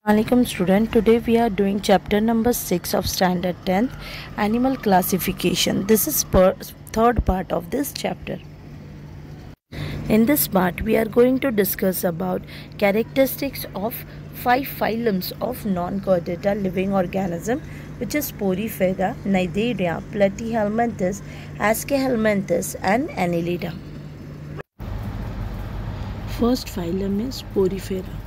Assalamualaikum student. Today we are doing chapter number 6 of standard 10th, animal classification. This is third part of this chapter. In this part we are going to discuss about characteristics of 5 phylums of non-chordata living organism, which is Porifera, Cnideria, Platyhelminthes, Aschelminthes and Annelida. First phylum is Porifera.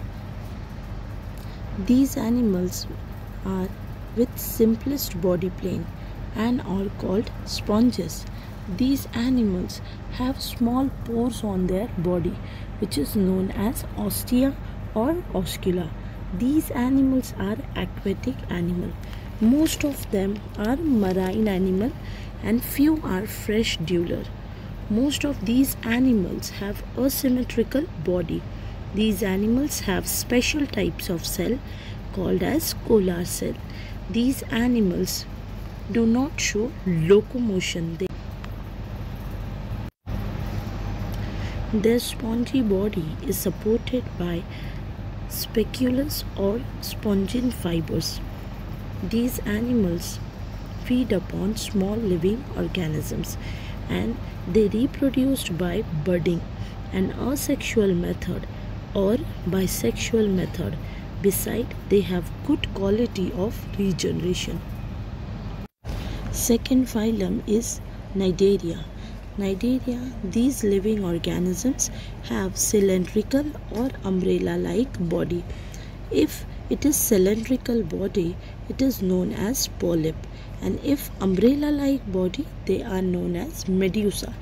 These animals are with simplest body plane and are called sponges. These animals have small pores on their body, which is known as ostia or oscula. These animals are aquatic animal. Most of them are marine animal and few are fresh dweller. Most of these animals have asymmetrical body. These animals have special types of cell called as collar cell. These animals do not show locomotion. Their spongy body is supported by speculous or spongin fibers. These animals feed upon small living organisms and they reproduced by budding, an asexual method or bisexual method. Besides, they have good quality of regeneration. Second phylum is Cnideria. Cnideria, these living organisms have cylindrical or umbrella-like body. If it is cylindrical body, it is known as polyp, and if umbrella-like body, they are known as medusa.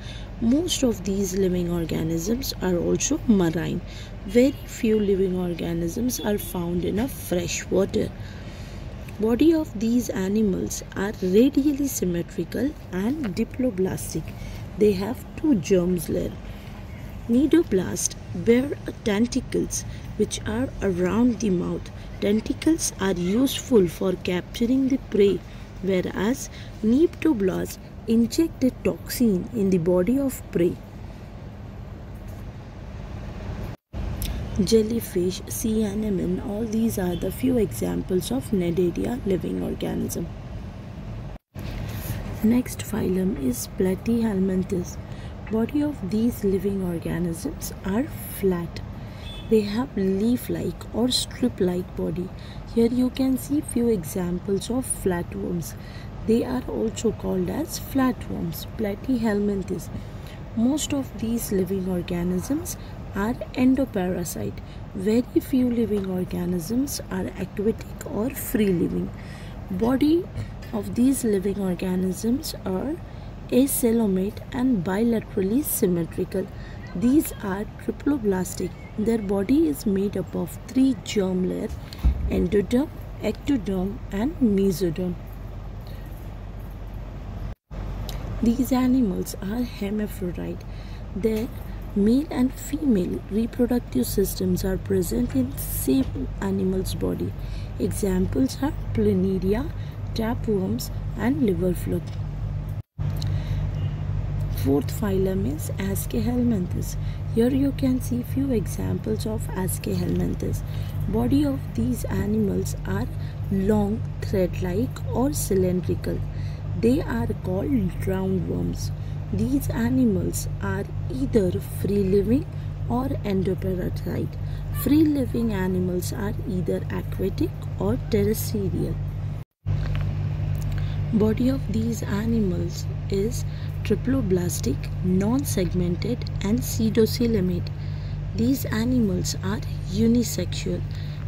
Most of these living organisms are also marine. Very few living organisms are found in a fresh water. Body of these animals are radially symmetrical and diploblastic. They have two germ layers. Cnidoblast bear tentacles which are around the mouth. Tentacles are useful for capturing the prey, whereas cnidoblasts inject a toxin in the body of prey. Jellyfish, sea anemone, all these are the few examples of Cnidaria living organism. Next phylum is Platyhelminthes. Body of these living organisms are flat. They have leaf-like or strip-like body. Here you can see few examples of flatworms. They are also called as flatworms, Platyhelminthes. Most of these living organisms are endoparasite. Very few living organisms are aquatic or free-living. Body of these living organisms are acelomate and bilaterally symmetrical. These are triploblastic. Their body is made up of 3 germ layers: endoderm, ectoderm and mesoderm. These animals are hermaphrodite. Their male and female reproductive systems are present in same animal's body. Examples are Planaria, tapeworms and liverfluk. Fourth phylum is Aschelminthes. Here you can see few examples of Aschelminthes. Body of these animals are long, thread-like or cylindrical. They are called roundworms. These animals are either free-living or endoparasite. Free-living animals are either aquatic or terrestrial. Body of these animals is triploblastic, non-segmented and pseudocoelomate. These animals are unisexual.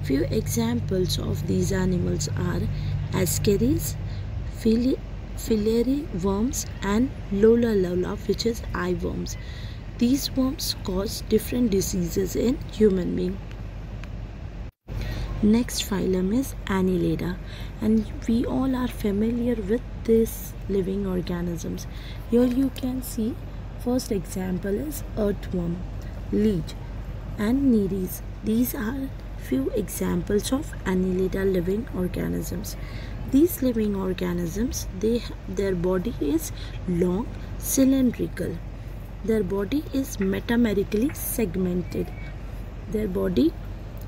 Few examples of these animals are ascaris, filary worms and lola, which is eye worms. These worms cause different diseases in human beings. Next phylum is Annelida, and we all are familiar with these living organisms. Here you can see first example is earthworm, leech and nereis. These are few examples of Annelida living organisms. These living organisms, their body is long, cylindrical. Their body is metamerically segmented. Their body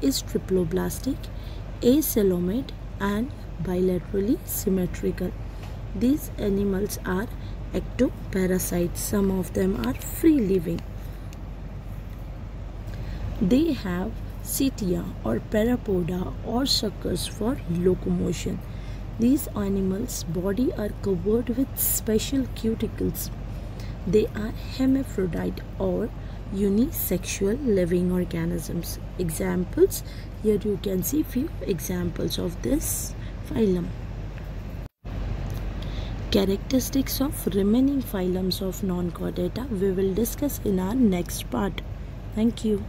is triploblastic. acoelomate and bilaterally symmetrical. These animals are ectoparasites. Some of them are free living. They have setae or parapoda or suckers for locomotion. These animals' body are covered with special cuticles. They are hermaphrodite or unisexual living organisms. Examples, here you can see few examples of this phylum. Characteristics of remaining phylums of non-chordata we will discuss in our next part. Thank you.